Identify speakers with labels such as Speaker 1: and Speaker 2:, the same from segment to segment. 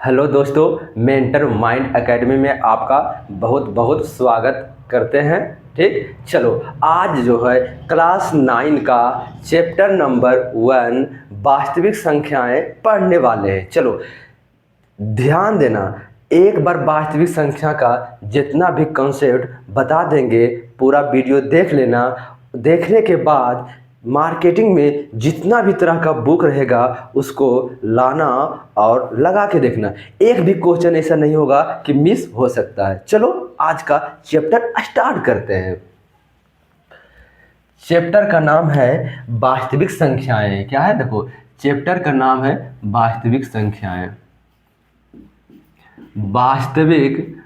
Speaker 1: Hello दोस्तों, mentor mind academy में आपका बहुत बहुत स्वागत करते हैं। ठीक, चलो आज जो है क्लास 9 का चैप्टर नंबर 1 वास्तविक संख्याएं पढ़ने वाले हैं। चलो ध्यान देना, एक बार वास्तविक संख्या का जितना भी कॉन्सेप्ट बता देंगे, पूरा वीडियो देख लेना। देखने के बाद मार्केटिंग में जितना भी तरह का बुक रहेगा उसको लाना और लगा के देखना। एक भी क्वेश्चन ऐसा नहीं होगा कि मिस हो सकता है। चलो आज का चैप्टर स्टार्ट करते हैं। चैप्टर का नाम है वास्तविक संख्याएं। क्या है? देखो, चैप्टर का नाम है वास्तविक संख्याएं। वास्तविक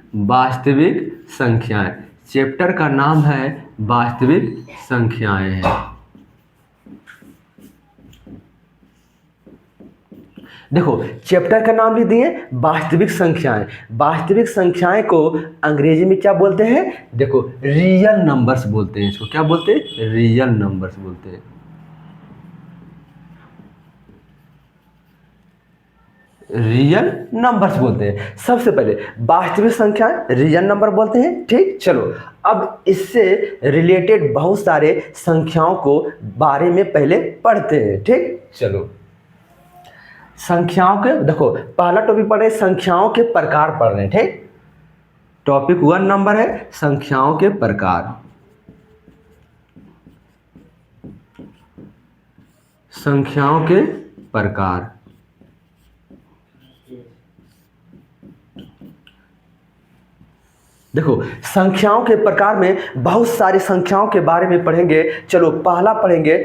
Speaker 1: संख्याएं। चैप्टर का नाम है वास्तविक संख्याएं है। देखो, चैप्टर का नाम लिख दिए वास्तविक संख्याएं। वास्तविक संख्याएं को अंग्रेजी में क्या बोलते हैं? देखो, रियल नंबर्स बोलते हैं। इसको क्या बोलते हैं? रियल नंबर्स बोलते हैं। रियल नंबर्स बोलते हैं। सबसे पहले वास्तविक संख्याएं रियल नंबर बोलते हैं। ठीक, चलो अब इससे रिलेटेड बहुत सारे संख्याओं को बारे में पहले पढ़ते हैं। ठीक, चलो संख्याओं के, देखो पहला टॉपिक पढ़ रहे हैं, संख्याओं के प्रकार पढ़ रहे हैं। ठीक, टॉपिक 1 नंबर है संख्याओं के प्रकार। संख्याओं के प्रकार। देखो, संख्याओं के प्रकार में बहुत सारी संख्याओं के बारे में पढ़ेंगे। चलो पहला पढ़ेंगे।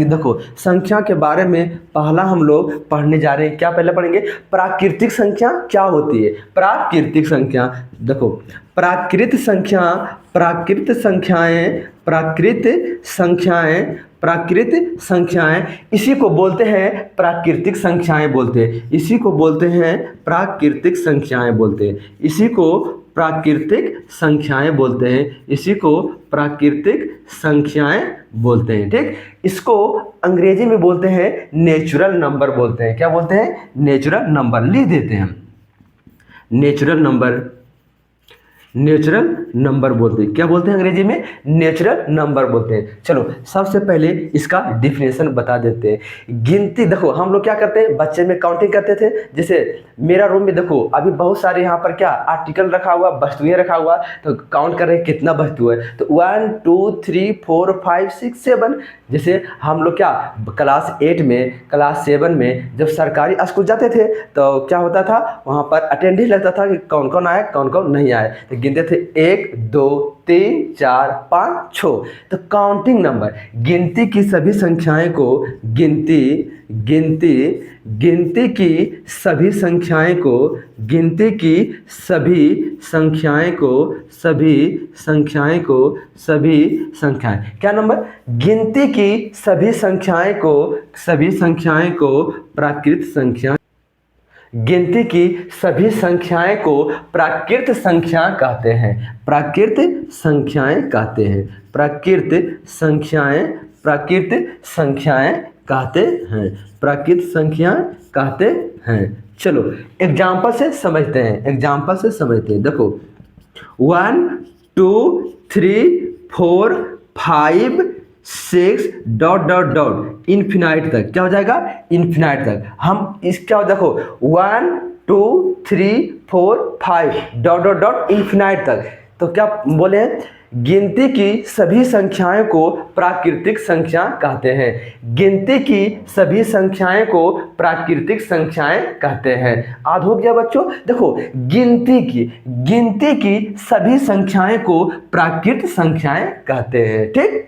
Speaker 1: देखो, संख्या के बारे में पहला हम लोग पढ़ने जा रहे हैं। क्या पहले पढ़ेंगे? प्राकृतिक संख्या क्या होती है? प्राकृतिक संख्या। देखो, प्राकृत संख्याएं इसी को बोलते हैं प्राकृतिक संख्याएं बोलते हैं। इसी को बोलते हैं प्राकृतिक संख्याएं बोलते हैं। इसी को प्राकृतिक संख्याएं बोलते हैं। इसी को प्राकृतिक संख्याएं बोलते हैं। ठीक, इसको अंग्रेजी में बोलते हैं नेचुरल नंबर बोलते हैं। क्या बोलते हैं? Natural number. लिख देते हैं हम, नेचुरल नंबर बोलते हैं। क्या बोलते हैं अंग्रेजी में? नेचुरल नंबर बोलते हैं। चलो सबसे पहले इसका डिफिनेशन बता देते हैं। गिनती, देखो हम लोग क्या करते हैं, बच्चे में काउंटिंग करते थे। जैसे मेरा रूम में देखो अभी बहुत सारे यहाँ पर क्या आर्टिकल रखा हुआ, वस्तुएं रखा हुआ, तो काउंट कर रहे हैं कितना वस्तु है। तो 1 2 3 4 5 6 7। जैसे हम लोग क्या क्लास 8 में, क्लास 7 में जब सरकारी स्कूल जाते थे तो क्या होता था, वहाँ पर अटेंडेंस लगता था कि कौन कौन आए कौन कौन नहीं आए। तो गिनते थे 1 2 3 4 5 6। तो काउंटिंग नंबर, गिनती की सभी संख्याएं को गिनती की सभी संख्याएं क्या नंबर? गिनती की सभी संख्याएं को प्राकृत संख्या, गिनती की सभी संख्याएं को प्राकृत संख्या कहते हैं। प्राकृत संख्याएं कहते हैं। प्राकृत संख्याएं कहते हैं। चलो एग्जाम्पल से समझते हैं। देखो 1 2 3 4 5 6 डॉट डॉट डॉट इन्फिनाइट तक। क्या हो जाएगा? इन्फिनाइट तक। हम इसका देखो 1 2 3 4 5 डॉट डॉट डॉट इन्फिनाइट तक। तो क्या बोले हैं? गिनती की सभी संख्याएं को प्राकृतिक संख्या कहते हैं। गिनती की सभी संख्याएं को प्राकृतिक संख्याएं कहते हैं। आद हो गया बच्चों। देखो, गिनती की सभी संख्याएं को प्राकृत संख्याएं कहते हैं। ठीक,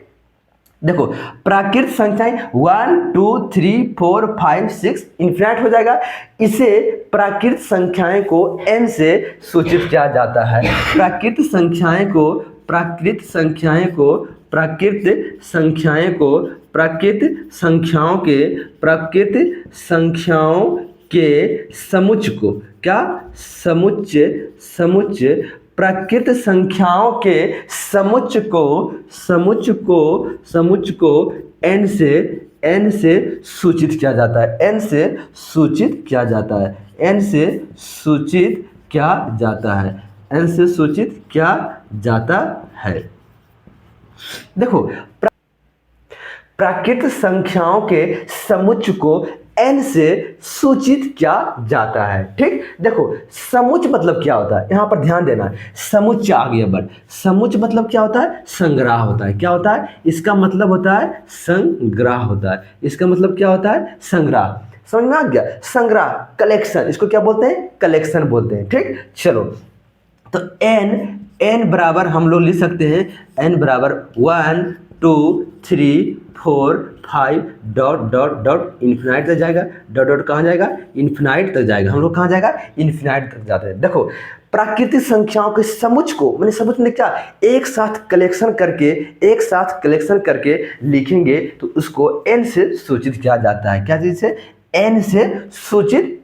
Speaker 1: देखो प्राकृत संख्याएं 1 2 3 4 5 6 इन्फिनाइट हो जाएगा। इसे प्राकृत संख्याएं को n से सूचित किया जाता है। प्राकृत संख्याओं के समुच्चय को क्या? समुच्चय प्राकृत संख्याओं के समुच्चय को n n से सूचित किया जाता है, n से सूचित किया जाता है, n से सूचित किया जाता है, n से सूचित किया जाता है। देखो प्राकृत संख्याओं के समुच्चय को n से सूचित किया जाता है। ठीक, देखो समुच्चय मतलब क्या होता है, यहां पर ध्यान देना है। समुच्चय आ गया वर्ड, समुच्चय मतलब क्या होता है, संग्रह होता है। क्या होता है, इसका मतलब होता है संग्रह होता है। इसका मतलब क्या होता है, संग्रह। समझ में आ गया, संग्रह, कलेक्शन, इसको क्या बोलते हैं, कलेक्शन बोलते हैं। ठीक, चलो तो n बराबर हम लोग लिख सकते हैं, n बराबर 1 2 3 4 5 डॉट डॉट डॉट इन्फिनाइट तक जाएगा। डॉट डॉट कहाँ जाएगा, इन्फिनाइट तक जाएगा। हम लोग कहाँ जाएगा, इन्फिनाइट तक जाते हैं। देखो प्राकृतिक संख्याओं के समुच्चय को, मैंने समुच्चय क्या, एक साथ कलेक्शन करके लिखेंगे तो उसको n से सूचित किया जाता है। क्या चीज से, n से सूचित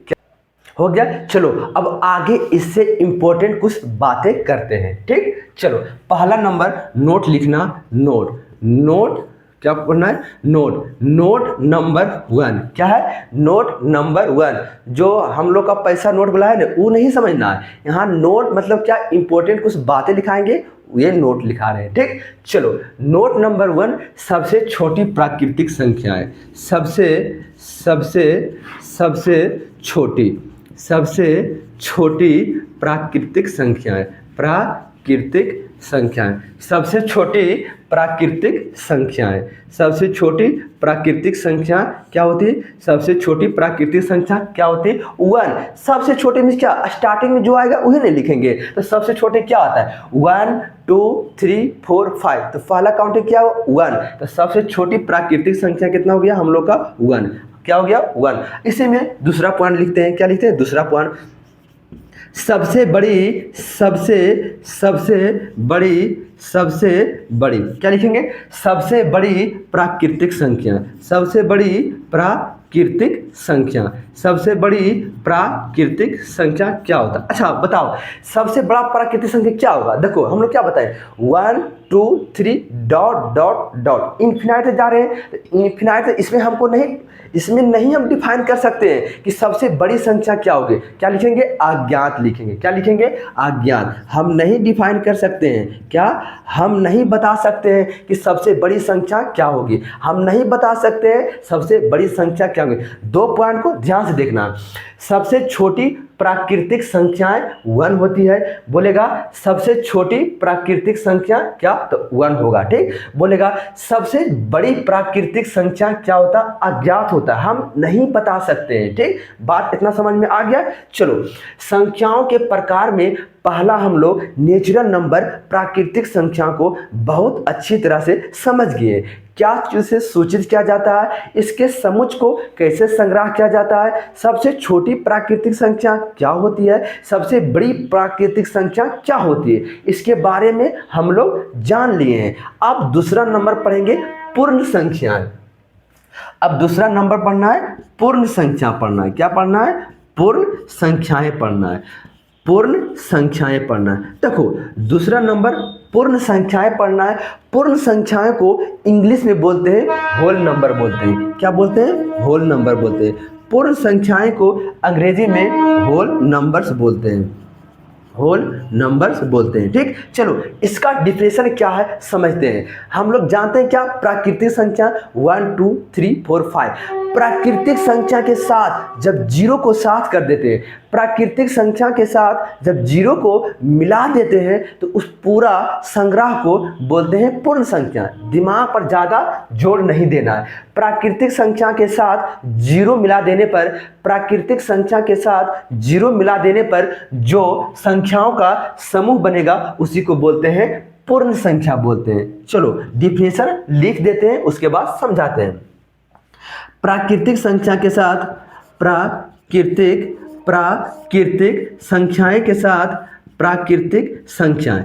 Speaker 1: हो गया। चलो अब आगे इससे इंपॉर्टेंट कुछ बातें करते हैं। ठीक, चलो पहला नंबर नोट लिखना। नोट क्या पढ़ना है, नोट नंबर 1 क्या है, नोट नंबर 1। जो हम लोग का पैसा नोट बुलाया ना, वो नहीं समझना है। यहाँ नोट मतलब क्या, इंपॉर्टेंट कुछ बातें लिखाएंगे, ये नोट लिखा रहे हैं। ठीक, चलो नोट नंबर 1, सबसे छोटी प्राकृतिक संख्या है। सबसे छोटी प्राकृतिक संख्याएं, सबसे छोटी प्राकृतिक संख्या क्या होती है, सबसे छोटी प्राकृतिक संख्या क्या होती है, 1। सबसे छोटे में क्या, स्टार्टिंग में जो आएगा वही नहीं लिखेंगे। तो सबसे छोटे क्या आता है, 1 2 3 4 5, तो पहला काउंटिंग क्या हो, 1। तो सबसे छोटी प्राकृतिक संख्या कितना हो गया हम लोग का, 1। क्या हो गया, 1। इसी में दूसरा पॉइंट लिखते हैं। क्या लिखते हैं, दूसरा पॉइंट, सबसे बड़ी क्या लिखेंगे, सबसे बड़ी प्राकृतिक संख्या क्या होता है। अच्छा बताओ, सबसे बड़ा प्राकृतिक संख्या क्या होगा। देखो हम लोग क्या बताएं, 1 2 3 डॉट डॉट डॉट इन्फिनाइट जा रहे हैं। इन्फिनाइट इसमें नहीं हम डिफाइन कर सकते हैं कि सबसे बड़ी संख्या क्या होगी। क्या लिखेंगे, अज्ञात लिखेंगे। क्या लिखेंगे, अज्ञात। हम नहीं डिफाइन कर सकते हैं, क्या, हम नहीं बता सकते हैं कि सबसे बड़ी संख्या क्या होगी। हम नहीं बता सकते हैं सबसे बड़ी संख्या क्या होगी। 2 पॉइंट को ध्यान से देखना। सबसे छोटी प्राकृतिक संख्याएं 1 होती है। बोलेगा सबसे छोटी प्राकृतिक संख्या क्या, तो 1 होगा। ठीक, बोलेगा सबसे बड़ी प्राकृतिक संख्या क्या होता, अज्ञात होता, हम नहीं बता सकते हैं। ठीक, बात इतना समझ में आ गया। चलो संख्याओं के प्रकार में पहला हम लोग नेचुरल नंबर प्राकृतिक संख्या को बहुत अच्छी तरह से समझ गए। क्या चीज से सूचित किया जाता है, इसके समुच्चय को कैसे संग्रह किया जाता है, सबसे छोटी प्राकृतिक संख्या क्या होती है, सबसे बड़ी प्राकृतिक संख्या क्या होती है, इसके बारे में हम लोग जान लिए हैं। अब दूसरा नंबर पढ़ेंगे पूर्ण संख्याएं। अब दूसरा नंबर पढ़ना है पूर्ण संख्या पढ़ना है। क्या पढ़ना है, पूर्ण संख्याएं पढ़ना है। देखो दूसरा नंबर पूर्ण संख्याएं पढ़ना है। पूर्ण संख्याएं को इंग्लिश में बोलते हैं होल नंबर बोलते हैं। क्या बोलते हैं, होल नंबर बोलते हैं। पूर्ण संख्याएं को अंग्रेजी में होल नंबर्स बोलते हैं, होल नंबर्स बोलते हैं। ठीक, चलो इसका डिफिनेशन क्या है समझते हैं। हम लोग जानते हैं क्या, प्राकृतिक संख्या 1 2 3 4 5। प्राकृतिक संख्या के साथ जब 0 को साथ कर देते हैं, प्राकृतिक संख्या के साथ जब 0 को मिला देते हैं तो उस पूरा संग्रह को बोलते हैं पूर्ण संख्या। दिमाग पर ज़्यादा जोर नहीं देना है। प्राकृतिक संख्या के साथ 0 मिला देने पर, प्राकृतिक संख्या के साथ 0 मिला देने पर जो संख्याओं का समूह बनेगा उसी को बोलते हैं पूर्ण संख्या बोलते हैं। चलो डिफिनेशन लिख देते हैं, उसके बाद समझाते हैं। प्राकृतिक संख्या के साथ प्राकृतिक संख्याएं के साथ प्राकृतिक संख्याएं,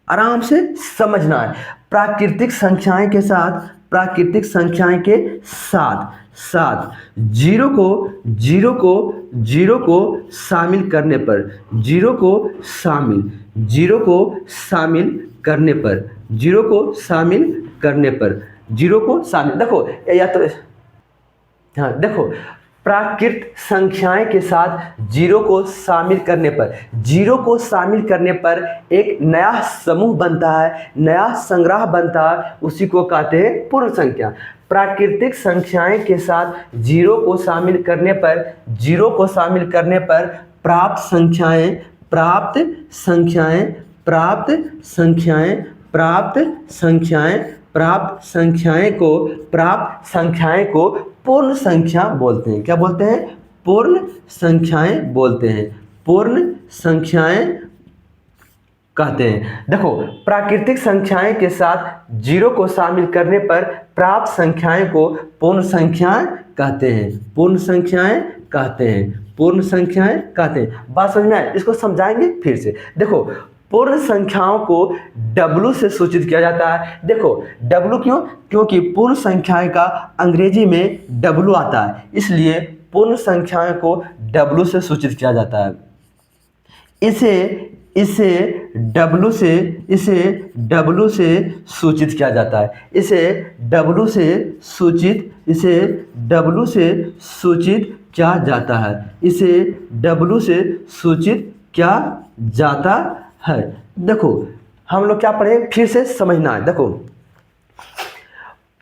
Speaker 1: आराम से समझना है। प्राकृतिक संख्याएं के साथ प्राकृतिक संख्याएं के साथ 0 को शामिल करने पर, 0 को शामिल करने पर, देखो या तो हाँ देखो, प्राकृत संख्याएं के साथ जीरो को शामिल करने पर, जीरो को शामिल करने पर एक नया समूह बनता है, नया संग्रह बनता है, उसी को कहते हैं पूर्ण संख्या। प्राकृतिक संख्याएं के साथ जीरो को शामिल करने पर, जीरो को शामिल करने पर प्राप्त संख्याएं, प्राप्त संख्याएं, प्राप्त संख्याएं, प्राप्त संख्याएं, प्राप्त संख्याएं को, प्राप्त संख्याएं को पूर्ण संख्या बोलते हैं। क्या बोलते हैं? पूर्ण संख्याएं बोलते हैं, पूर्ण संख्याएं कहते हैं। देखो, प्राकृतिक संख्याएं के साथ जीरो को शामिल करने पर प्राप्त संख्याएं को पूर्ण संख्याएं कहते हैं, पूर्ण संख्याएं कहते हैं, पूर्ण संख्याएं कहते हैं। बात समझ में आए? इसको समझाएंगे फिर से। देखो, पूर्ण संख्याओं को W से सूचित किया जाता है। देखो, W क्यों? क्योंकि पूर्ण संख्याएं का अंग्रेजी में W आता है, इसलिए पूर्ण संख्याएं को W से सूचित किया जाता है। इसे W से सूचित किया जाता है, इसे W से सूचित किया जाता है, इसे W से सूचित किया जाता है। देखो, हम लोग क्या पढ़े, फिर से समझना है। देखो,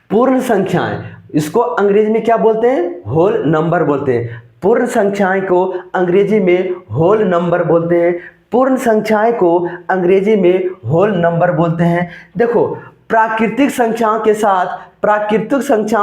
Speaker 1: पूर्ण संख्याएं, इसको अंग्रेजी में क्या बोलते हैं? होल नंबर बोलते हैं। पूर्ण संख्याएं को अंग्रेजी में होल नंबर बोलते हैं, पूर्ण संख्याएं को अंग्रेजी में होल नंबर बोलते हैं। देखो, प्राकृतिक संख्याओं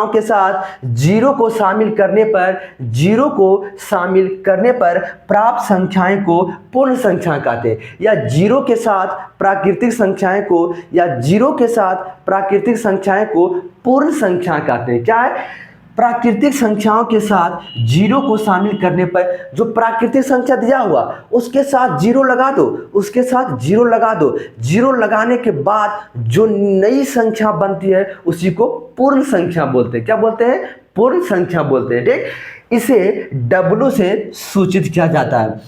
Speaker 1: के साथ जीरो को शामिल करने पर, जीरो को शामिल करने पर प्राप्त संख्याएं को पूर्ण संख्या कहते हैं। या जीरो के साथ प्राकृतिक संख्याएं को, या जीरो के साथ प्राकृतिक संख्याएं को पूर्ण संख्या कहते हैं। क्या है? प्राकृतिक संख्याओं के साथ जीरो को शामिल करने पर जो प्राकृतिक संख्या दिया हुआ उसके साथ जीरो लगा दो, उसके साथ जीरो लगा दो। जीरो लगाने के बाद जो नई संख्या बनती है उसी को पूर्ण संख्या बोलते हैं। क्या बोलते हैं? पूर्ण संख्या बोलते हैं। ठीक, इसे W से सूचित किया जाता है।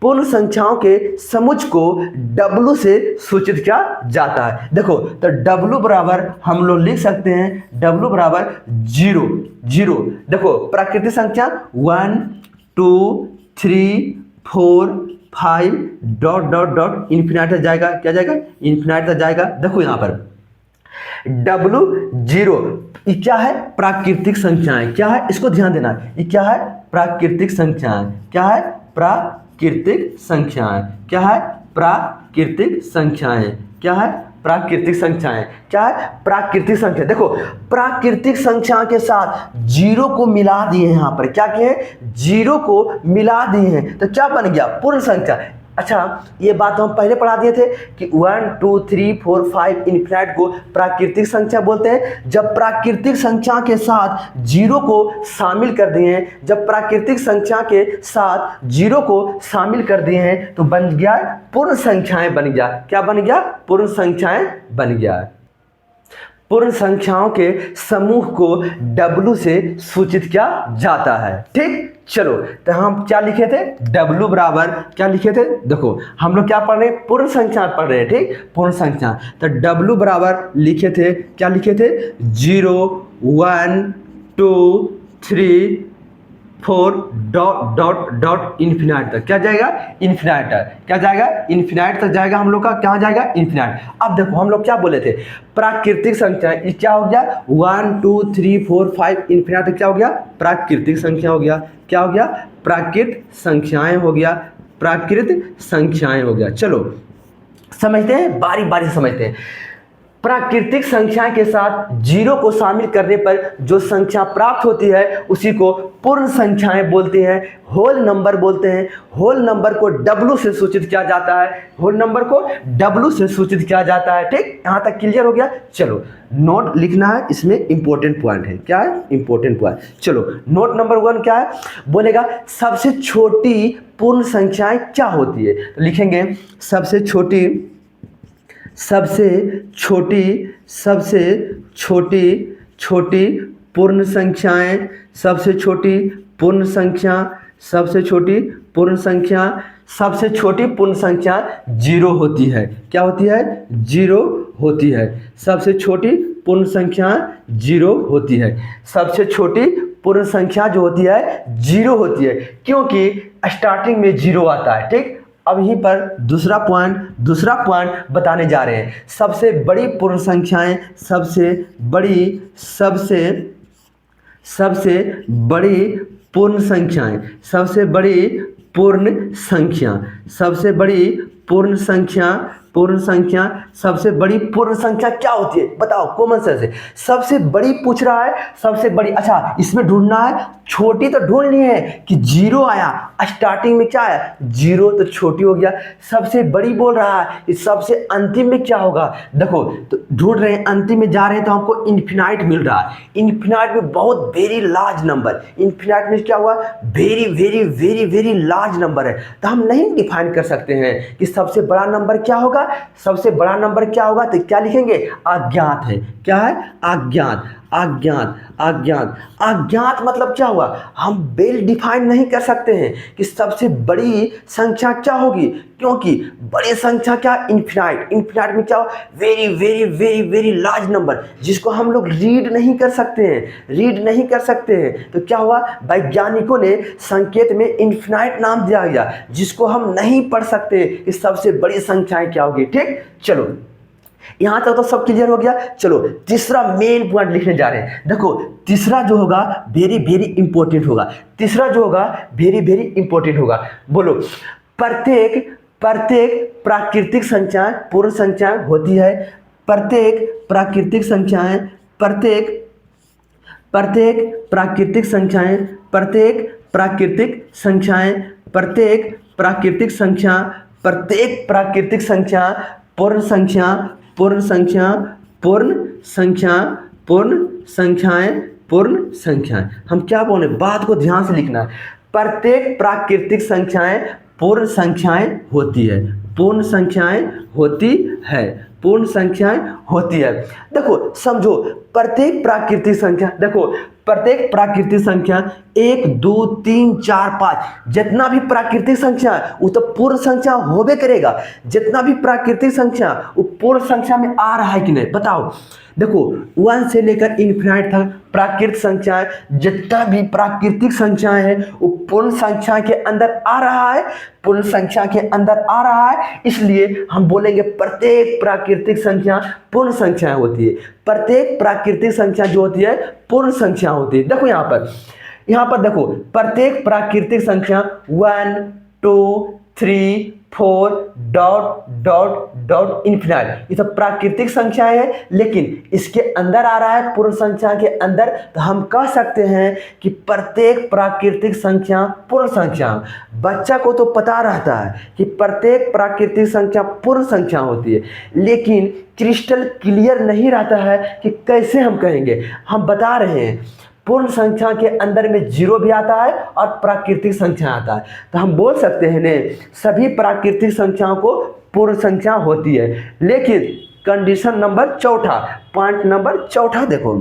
Speaker 1: पूर्ण संख्याओं के समुच्चय को W से सूचित किया जाता है। देखो, तो W बराबर हम लोग लिख सकते हैं, W बराबर जीरो, जीरो। देखो, प्राकृतिक संख्या 1 2 3 4 5 डॉट डॉट डॉट इन्फिनाइट तक जाएगा। क्या जाएगा? इन्फिनाइट तक जाएगा। देखो यहाँ पर W जीरो, ये क्या है? प्राकृतिक संख्याएं। क्या है? इसको ध्यान देना। ये क्या है? प्राकृतिक संख्याएं। क्या है? प्राकृतिक संख्याएं। क्या है? प्राकृतिक संख्याएं। क्या है? प्राकृतिक संख्याएं। क्या है? प्राकृतिक संख्या। देखो, प्राकृतिक संख्या के साथ जीरो को मिला दिए हैं। यहाँ पर क्या किए? जीरो को मिला दिए हैं, तो क्या बन गया? पूर्ण संख्या। अच्छा, ये बात हम पहले पढ़ा दिए थे कि 1 2 3 4 5 इन्फिनाइट को प्राकृतिक संख्या बोलते हैं। जब प्राकृतिक संख्या के साथ जीरो को शामिल कर दिए हैं, जब प्राकृतिक संख्या के साथ जीरो को शामिल कर दिए हैं तो बन गया पूर्ण संख्याएं बन गया। क्या बन गया? पूर्ण संख्याएं बन गया। पूर्ण संख्याओं के समूह को W से सूचित किया जाता है। ठीक, चलो, तो हम क्या लिखे थे? W बराबर क्या लिखे थे? देखो, हम लोग क्या पढ़ रहे हैं? पूर्ण संख्या पढ़ रहे हैं। ठीक, पूर्ण संख्या, तो W बराबर लिखे थे, क्या लिखे थे? 0 1 2 3 4 डॉट डॉट डॉट इन्फिनाइट तक। क्या जाएगा? इन्फिनाइट तक। क्या जाएगा? इन्फिनाइट तक जाएगा हम लोग का। क्या जाएगा? इन्फिनाइट। अब देखो, हम लोग क्या बोले थे? प्राकृतिक संख्या, ये क्या हो गया? 1 2 3 4 5 इन्फिनाइट तक क्या हो गया? प्राकृतिक संख्या हो गया। क्या हो गया? प्राकृत संख्याएं हो गया, प्राकृत संख्याएं हो गया। चलो समझते हैं, बारी बारी से समझते हैं। प्राकृतिक संख्या के साथ जीरो को शामिल करने पर जो संख्या प्राप्त होती है उसी को पूर्ण संख्याएं बोलते हैं, होल नंबर बोलते हैं। होल नंबर को W से सूचित किया जाता है, होल नंबर को W से सूचित किया जाता है। ठीक, यहाँ तक क्लियर हो गया? चलो, नोट लिखना है, इसमें इंपॉर्टेंट पॉइंट है। क्या है? Important point. चलो, नोट नंबर 1 क्या है? बोलेगा सबसे छोटी पूर्ण संख्याएं क्या होती है, तो लिखेंगे सबसे छोटी पूर्ण संख्याएं, सबसे छोटी पूर्ण संख्या जीरो होती है। क्या होती है? जीरो होती है। सबसे छोटी पूर्ण संख्या जीरो होती है। सबसे छोटी पूर्ण संख्या जो होती है जीरो होती है, क्योंकि स्टार्टिंग में जीरो आता है। ठीक, अब यहीं पर दूसरा पॉइंट बताने जा रहे हैं। सबसे बड़ी पूर्ण संख्याएं, सबसे बड़ी पूर्ण संख्याएं, सबसे बड़ी पूर्ण संख्या, सबसे बड़ी पूर्ण संख्या क्या होती है बताओ, कॉमन सेंस है। सबसे बड़ी पूछ रहा है, सबसे बड़ी, अच्छा इसमें ढूंढना है, छोटी तो ढूंढनी है कि जीरो आया, स्टार्टिंग में क्या आया जीरो, तो छोटी हो गया। सबसे बड़ी बोल रहा है, इस सबसे अंतिम में क्या होगा, देखो तो ढूंढ रहे हैं, अंतिम में जा रहे हैं तो हमको इन्फिनाइट मिल रहा है। इन्फिनाइट में बहुत वेरी लार्ज नंबर, इन्फिनाइट में क्या हुआ, very very very very large number है, तो हम नहीं डिफाइन कर सकते हैं कि सबसे बड़ा नंबर क्या होगा। सबसे बड़ा नंबर क्या होगा, तो क्या लिखेंगे, अज्ञात है। क्या है, अज्ञात। अज्ञात मतलब क्या हुआ, हम वेल डिफाइन नहीं कर सकते हैं कि सबसे बड़ी संख्या क्या होगी, क्योंकि बड़ी संख्या क्या, इन्फिनाइट में क्या हो, very very very very large number, जिसको हम लोग रीड नहीं कर सकते हैं। तो क्या हुआ, वैज्ञानिकों ने संकेत में इन्फिनाइट नाम दिया गया, जिसको हम नहीं पढ़ सकते कि सबसे बड़ी संख्याएं क्या होगी। ठीक, चलो यहां तक तो सब क्लियर हो गया। चलो तीसरा मेन पॉइंट लिखने जा रहे हैं। देखो तीसरा जो होगा वेरी वेरी इंपॉर्टेंट होगा। बोलो, प्रत्येक प्राकृतिक संख्याएं पूर्ण संख्याएं होती है। प्रत्येक प्राकृतिक संख्याएं पूर्ण संख्याएं, हम क्या बोले, बात को ध्यान से लिखना है। प्रत्येक प्राकृतिक संख्याएं पूर्ण संख्याएं होती है। देखो समझो, प्रत्येक प्राकृतिक संख्या 1 2 3 4 5 जितना भी प्राकृतिक संख्या है वो तो पूर्ण संख्या होबे करेगा। जितना भी प्राकृतिक संख्या वो पूर्ण संख्या में आ रहा है कि नहीं बताओ। देखो 1 से लेकर इन्फिनाइट तक प्राकृतिक संख्याएं, जितना भी प्राकृतिक संख्याएं हैं वो पूर्ण संख्या के अंदर आ रहा है। इसलिए हम बोलेंगे प्रत्येक प्राकृतिक संख्या पूर्ण संख्या होती है। प्रत्येक प्राकृतिक संख्या जो होती है पूर्ण संख्या होती है। देखो यहाँ पर देखो, प्रत्येक प्राकृतिक संख्या 1 2 3 4 डॉट इन्फिनाइट, ये सब प्राकृतिक संख्याएं है, लेकिन इसके अंदर आ रहा है पूर्ण संख्या के अंदर, तो हम कह सकते हैं कि प्रत्येक प्राकृतिक संख्या पूर्ण संख्या। बच्चा को तो पता रहता है कि प्रत्येक प्राकृतिक संख्या पूर्ण संख्या होती है, लेकिन क्रिस्टल क्लियर नहीं रहता है कि कैसे हम कहेंगे। हम बता रहे हैं पूर्ण संख्या के अंदर में जीरो भी आता है और प्राकृतिक संख्या आता है, तो हम बोल सकते हैं ने सभी प्राकृतिक संख्याओं को पूर्ण संख्या होती है। लेकिन कंडीशन नंबर चौथा, पॉइंट नंबर चौथा देखो,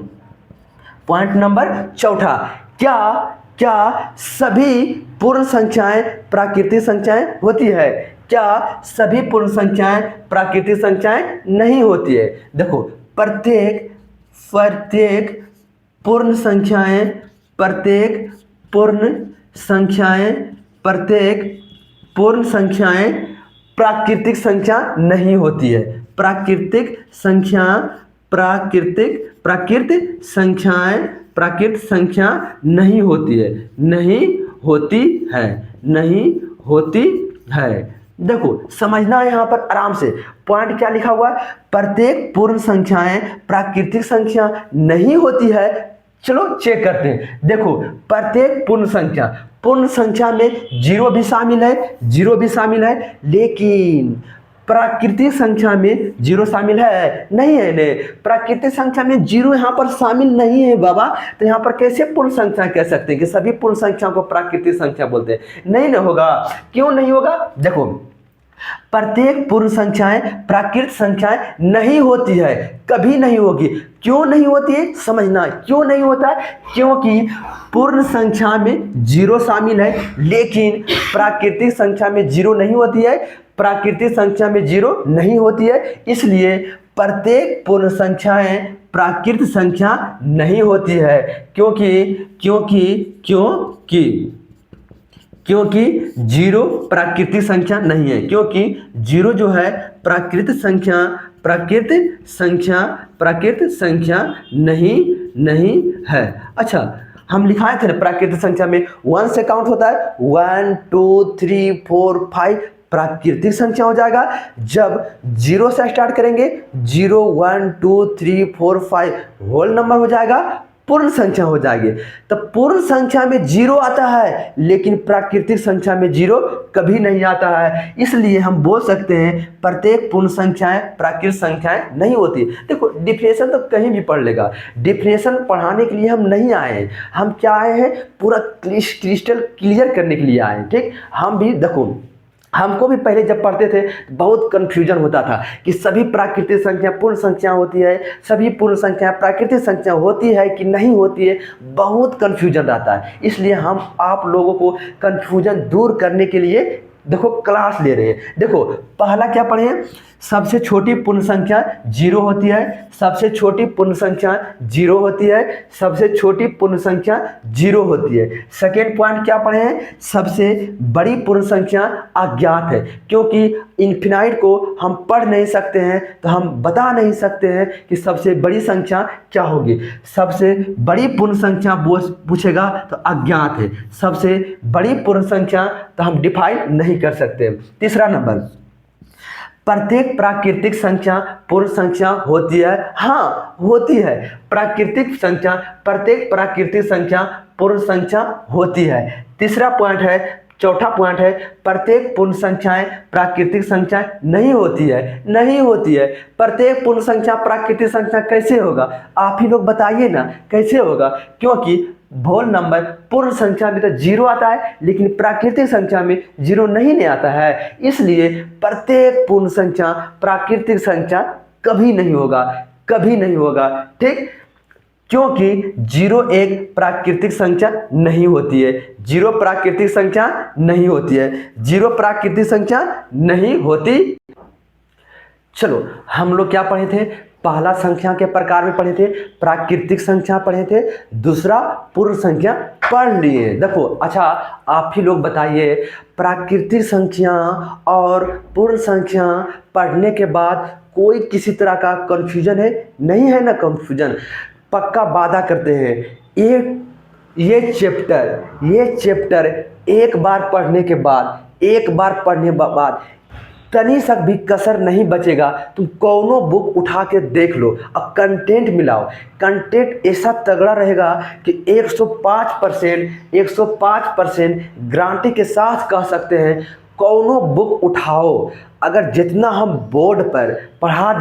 Speaker 1: पॉइंट नंबर चौथा, क्या सभी पूर्ण संख्याएं प्राकृतिक संख्याएं होती है? क्या सभी पूर्ण संख्याएं प्राकृतिक संख्याएं नहीं होती है? देखो प्रत्येक पूर्ण संख्याएं प्राकृतिक संख्या नहीं होती है। प्राकृतिक संख्या नहीं होती है। देखो समझना है यहाँ पर आराम से, पॉइंट क्या लिखा हुआ है, प्रत्येक पूर्ण संख्याएं प्राकृतिक संख्या नहीं होती है। चलो चेक करते हैं। देखो प्रत्येक पूर्ण संख्या में जीरो भी शामिल है, लेकिन प्राकृतिक संख्या में जीरो शामिल है नहीं है ने? प्राकृतिक संख्या में जीरो यहाँ पर शामिल नहीं है बाबा, तो यहाँ पर कैसे पूर्ण संख्या कह सकते हैं कि सभी पूर्ण संख्या को प्राकृतिक संख्या बोलते हैं? नहीं ना होगा। क्यों नहीं होगा? देखो प्रत्येक पूर्ण संख्याएं प्राकृतिक संख्याएं नहीं होती है, कभी नहीं होगी। क्यों नहीं होती है समझना, क्यों नहीं होता है? क्योंकि पूर्ण संख्या में जीरो शामिल है, लेकिन प्राकृतिक संख्या में जीरो नहीं होती है। प्राकृतिक संख्या में जीरो नहीं होती है, इसलिए प्रत्येक पूर्ण संख्याएं प्राकृत संख्या नहीं होती है, क्योंकि क्योंकि क्योंकि क्योंकि जीरो प्राकृतिक संख्या नहीं है, क्योंकि जीरो जो है प्राकृत संख्या नहीं है। अच्छा, हम लिखाए थे ना प्राकृतिक संख्या में 1 से काउंट होता है, 1 2 3 4 5 प्राकृतिक संख्या हो जाएगा। जब जीरो से स्टार्ट करेंगे 0 1 2 3 4 5 होल नंबर हो जाएगा, पूर्ण संख्या हो जाएगी। तो पूर्ण संख्या में जीरो आता है, लेकिन प्राकृतिक संख्या में जीरो कभी नहीं आता है। इसलिए हम बोल सकते हैं प्रत्येक पूर्ण संख्याएं प्राकृतिक संख्याएं नहीं होती। देखो डिफिनेशन तो कहीं भी पढ़ लेगा, डिफिनेशन पढ़ाने के लिए हम नहीं आए हैं, हम क्या आए हैं पूरा क्रिस्टल क्लियर करने के लिए आए हैं। ठीक, हम भी देखो, हमको भी पहले जब पढ़ते थे बहुत कन्फ्यूजन होता था कि सभी प्राकृतिक संख्या पूर्ण संख्या होती है, सभी पूर्ण संख्या प्राकृतिक संख्या होती है कि नहीं होती है, बहुत कन्फ्यूजन रहता है। इसलिए हम आप लोगों को कन्फ्यूजन दूर करने के लिए देखो क्लास ले रहे हैं। देखो पहला क्या पढ़े हैं, सबसे छोटी पूर्ण संख्या जीरो होती है, सबसे छोटी पूर्ण संख्या जीरो होती है, सबसे छोटी पूर्ण संख्या जीरो होती है। सेकेंड पॉइंट क्या पढ़े हैं, सबसे बड़ी पूर्ण संख्या अज्ञात है, क्योंकि इन्फिनाइट को हम पढ़ नहीं सकते हैं तो हम बता नहीं सकते हैं कि सबसे बड़ी संख्या क्या होगी। सबसे बड़ी पूर्ण संख्या पूछेगा तो अज्ञात है, सबसे बड़ी पूर्ण संख्या तो हम डिफाइन नहीं कर सकते। तीसरा नंबर, प्रत्येक प्राकृतिक संख्या पूर्ण संख्या होती है। हाँ होती है, प्राकृतिक संख्या प्रत्येक प्राकृतिक संख्या पूर्ण संख्या होती है। तीसरा पॉइंट है, चौथा पॉइंट है, प्रत्येक पूर्ण संख्याएं प्राकृतिक संख्या नहीं होती है। नहीं होती है, प्रत्येक पूर्ण संख्या प्राकृतिक संख्या कैसे होगा, आप ही लोग बताइए ना कैसे होगा। क्योंकि होल नंबर पूर्ण संख्या में तो जीरो आता है, लेकिन प्राकृतिक संख्या में जीरो नहीं आता है। इसलिए प्रत्येक पूर्ण संख्या प्राकृतिक संख्या कभी नहीं होगा, कभी नहीं होगा। ठीक, क्योंकि जीरो एक प्राकृतिक संख्या नहीं होती है, जीरो प्राकृतिक संख्या नहीं होती है, जीरो प्राकृतिक संख्या नहीं होती। चलो हम लोग क्या पढ़े थे, पहला संख्या के प्रकार में पढ़े थे, प्राकृतिक संख्या पढ़े थे, दूसरा पूर्ण संख्या पढ़ लिए। देखो अच्छा आप ही लोग बताइए, प्राकृतिक संख्या और पूर्ण संख्या पढ़ने के बाद कोई किसी तरह का कंफ्यूजन है? नहीं है ना कंफ्यूजन, पक्का वादा करते हैं ये चैप्टर एक बार पढ़ने के बाद तनी तक भी कसर नहीं बचेगा। तुम कौनो बुक उठा के देख लो और कंटेंट मिलाओ, कंटेंट ऐसा तगड़ा रहेगा कि 105% गारंटी के साथ कह सकते हैं। कौनो बुक उठाओ, अगर जितना हम बोर्ड पर पढ़ा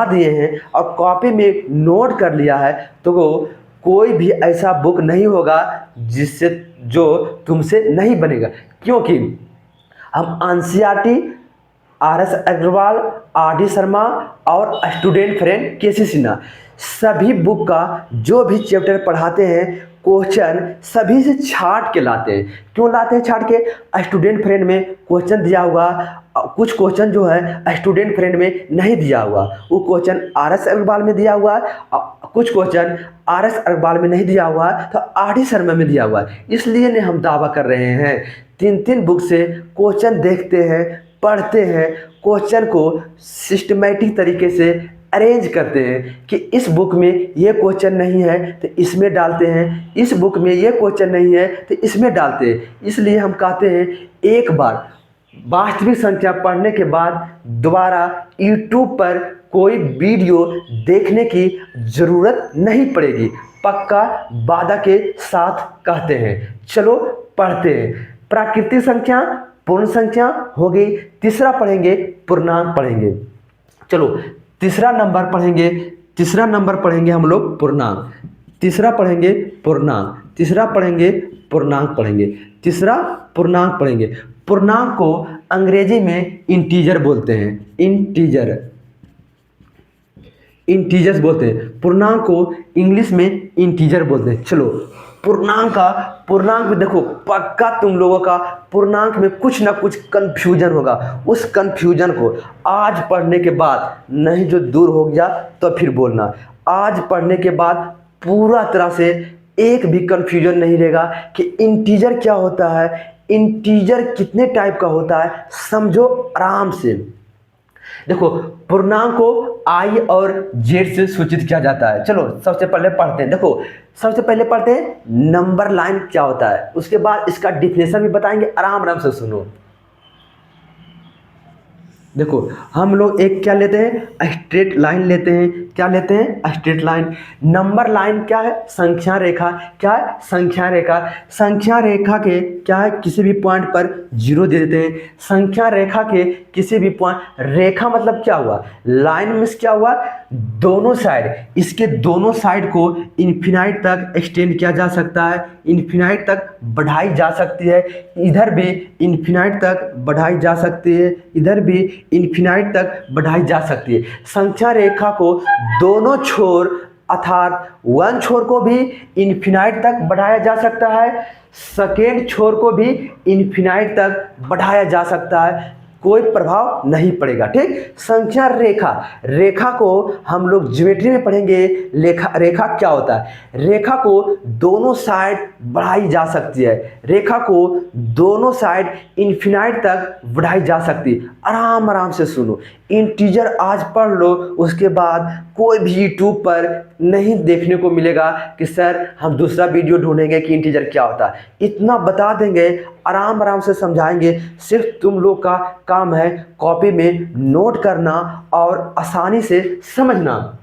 Speaker 1: दिए हैं और कॉपी में नोट कर लिया है, तो कोई भी ऐसा बुक नहीं होगा जिससे जो तुमसे नहीं बनेगा। क्योंकि हम NCERT, R S. Agarwal, R D. Sharma और स्टूडेंट फ्रेंड के.सी. सिन्हा सभी बुक का जो भी चैप्टर पढ़ाते हैं क्वेश्चन सभी से छाट के लाते हैं। क्यों लाते हैं छाट के? स्टूडेंट फ्रेंड में क्वेश्चन दिया हुआ, कुछ क्वेश्चन जो है स्टूडेंट फ्रेंड में नहीं दिया हुआ, वो क्वेश्चन आर.एस. अग्रवाल में दिया हुआ, कुछ क्वेश्चन आर.एस. अग्रवाल में नहीं दिया हुआ तो आर.डी. शर्मा में दिया हुआ। इसलिए ने हम दावा कर रहे हैं 3 बुक से क्वेश्चन देखते हैं, पढ़ते हैं, क्वेश्चन को सिस्टमैटिक तरीके से अरेंज करते हैं कि इस बुक में ये क्वेश्चन नहीं है तो इसमें डालते हैं, इस बुक में ये क्वेश्चन नहीं है तो इसमें डालते हैं। इसलिए हम कहते हैं एक बार वास्तविक संख्या पढ़ने के बाद दोबारा यूट्यूब पर कोई वीडियो देखने की ज़रूरत नहीं पड़ेगी, पक्का वादा के साथ कहते हैं। चलो पढ़ते हैं। प्राकृतिक संख्या, पूर्ण संख्या हो गई, तीसरा पढ़ेंगे पूर्णांक पढ़ेंगे। चलो तीसरा नंबर पढ़ेंगे हम लोग पूर्णांक। तीसरा पूर्णांक पढ़ेंगे। पूर्णांक को अंग्रेजी में इंटीजर बोलते हैं, इंटीजर्स बोलते हैं। पूर्णांक को इंग्लिश में इंटीजर बोलते हैं। चलो पूर्णांक में देखो पक्का तुम लोगों का पूर्णांक में कुछ ना कुछ कंफ्यूजन होगा। उस कंफ्यूजन को आज पढ़ने के बाद, नहीं जो दूर हो गया तो फिर बोलना, आज पढ़ने के बाद पूरा तरह से एक भी कंफ्यूजन नहीं रहेगा कि इंटीजर क्या होता है, इंटीजर कितने टाइप का होता है, समझो आराम से। देखो पूर्णांक को आई और जेड से सूचित किया जाता है। चलो सबसे पहले पढ़ते हैं। देखो सबसे पहले पढ़ते हैं नंबर लाइन क्या होता है, उसके बाद इसका डिफिनेशन भी बताएंगे, आराम आराम से सुनो। देखो हम लोग एक क्या लेते हैं, स्ट्रेट लाइन लेते हैं। क्या लेते हैं, स्ट्रेट लाइन। नंबर लाइन क्या है, संख्या रेखा। क्या है, संख्या रेखा। संख्या रेखा के क्या है, किसी भी पॉइंट पर जीरो दे देते हैं। संख्या रेखा के किसी भी पॉइंट, रेखा मतलब क्या हुआ, लाइन में क्या हुआ, दोनों साइड, इसके दोनों साइड को इन्फिनाइट तक एक्सटेंड किया जा सकता है, इन्फिनाइट तक बढ़ाई जा सकती है। इधर भी इन्फिनाइट तक बढ़ाई जा सकती है, इधर भी इन्फिनाइट तक बढ़ाई जा सकती है। संख्या रेखा को दोनों छोर अर्थात वन छोर को भी इन्फिनाइट तक बढ़ाया जा सकता है, सेकेंड छोर को भी इन्फिनाइट तक बढ़ाया जा सकता है, कोई प्रभाव नहीं पड़ेगा। ठीक, संख्या रेखा, रेखा को हम लोग ज्योमेट्री में पढ़ेंगे। रेखा क्या होता है, रेखा को दोनों साइड बढ़ाई जा सकती है, रेखा को दोनों साइड इन्फिनाइट तक बढ़ाई जा सकती है। आराम आराम से सुनो, इंटीजर आज पढ़ लो, उसके बाद कोई भी यूट्यूब पर नहीं देखने को मिलेगा कि सर हम दूसरा वीडियो ढूंढेंगे कि इंटीजर क्या होता है। इतना बता देंगे, आराम आराम से समझाएंगे। सिर्फ तुम लोग का काम है कॉपी में नोट करना और आसानी से समझना।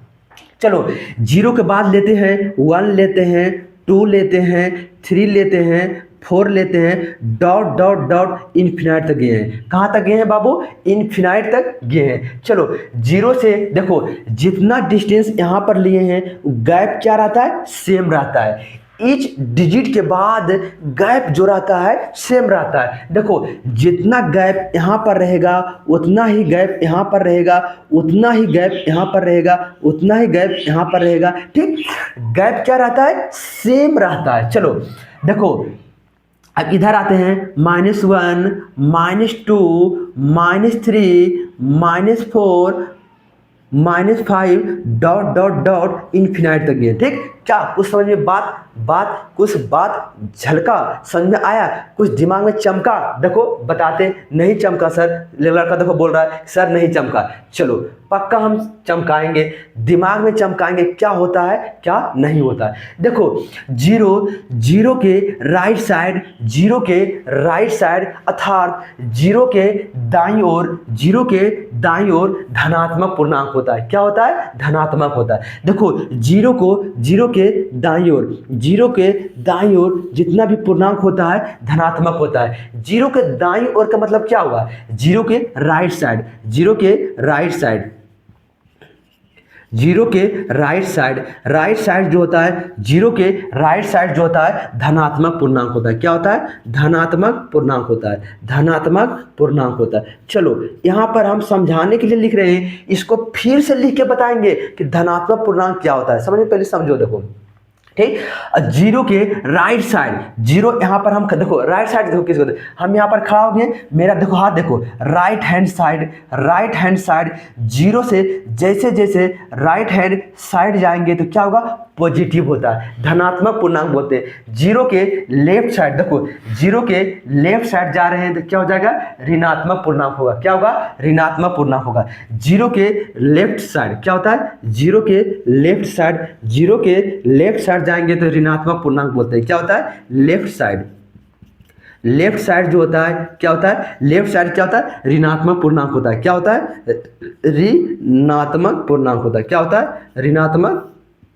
Speaker 1: चलो जीरो के बाद लेते हैं, 1 लेते हैं, 2 लेते हैं, 3 लेते हैं, 4 लेते हैं, डॉट डॉट डॉट इन्फिनाइट तक गए हैं। कहाँ तक गए हैं बाबू, इन्फिनाइट तक गए हैं। चलो जीरो से देखो जितना डिस्टेंस यहाँ पर लिए हैं, गैप क्या रहता है, सेम रहता है। ईच डिजिट के बाद गैप जो रहता है सेम रहता है। देखो जितना गैप यहाँ पर रहेगा उतना ही गैप यहाँ पर रहेगा, उतना ही गैप यहाँ पर रहेगा, उतना ही गैप यहाँ पर रहेगा। ठीक, गैप क्या रहता है, सेम रहता है। चलो देखो अब इधर आते हैं, -1, -2, -3, -4, -5 डॉट डॉट डॉट इन्फिनाइट तक गए। ठीक, क्या कुछ समझ में कुछ बात झलका, समझ में आया, कुछ दिमाग में चमका? देखो बताते नहीं चमका सर, लड़का देखो बोल रहा है सर नहीं चमका। चलो पक्का हम चमकाएंगे, दिमाग में चमकाएंगे क्या होता है क्या नहीं होता है। देखो जीरो के राइट साइड अर्थात जीरो के दाईं ओर धनात्मक पूर्णांक होता है। क्या होता है, धनात्मक होता है। देखो जीरो के दाईं ओर जितना भी पूर्णांक होता है धनात्मक होता है। जीरो के दाईं ओर का मतलब क्या हुआ, जीरो के राइट साइड राइट साइड जो होता है, जीरो के राइट साइड जो होता है धनात्मक पूर्णांक होता है। क्या होता है, धनात्मक पूर्णांक होता है। चलो यहाँ पर हम समझाने के लिए लिख रहे हैं, इसको फिर से लिख के बताएंगे कि धनात्मक पूर्णांक क्या होता है। समझ पहले समझो। देखो ठीक, जीरो के राइट साइड, जीरो यहाँ पर हम देखो राइट साइड, देखो किसको हम यहाँ पर खड़ा हो गए, मेरा देखो हाथ देखो, राइट हैंड साइड जीरो से जैसे राइट हैंड साइड जाएंगे तो क्या होगा, पॉजिटिव होता है, धनात्मक पूर्णांक बोलते हैं। जीरो के लेफ्ट साइड, देखो जीरो के लेफ्ट साइड जा रहे हैं तो क्या हो जाएगा, ऋणात्मक पूर्णांक होगा। क्या होगा, ऋणात्मक पूर्णांक होगा। जीरो के लेफ्ट साइड क्या होता है, जीरो के लेफ्ट साइड जाएंगे तो ऋणात्मक पूर्णांक बोलते हैं। क्या होता है, लेफ्ट साइड जो होता है क्या होता है, लेफ्ट साइड क्या होता है, ऋणात्मक पूर्णांक होता है। क्या होता है, ऋणात्मक पूर्णांक होता है। क्या होता है, ऋणात्मक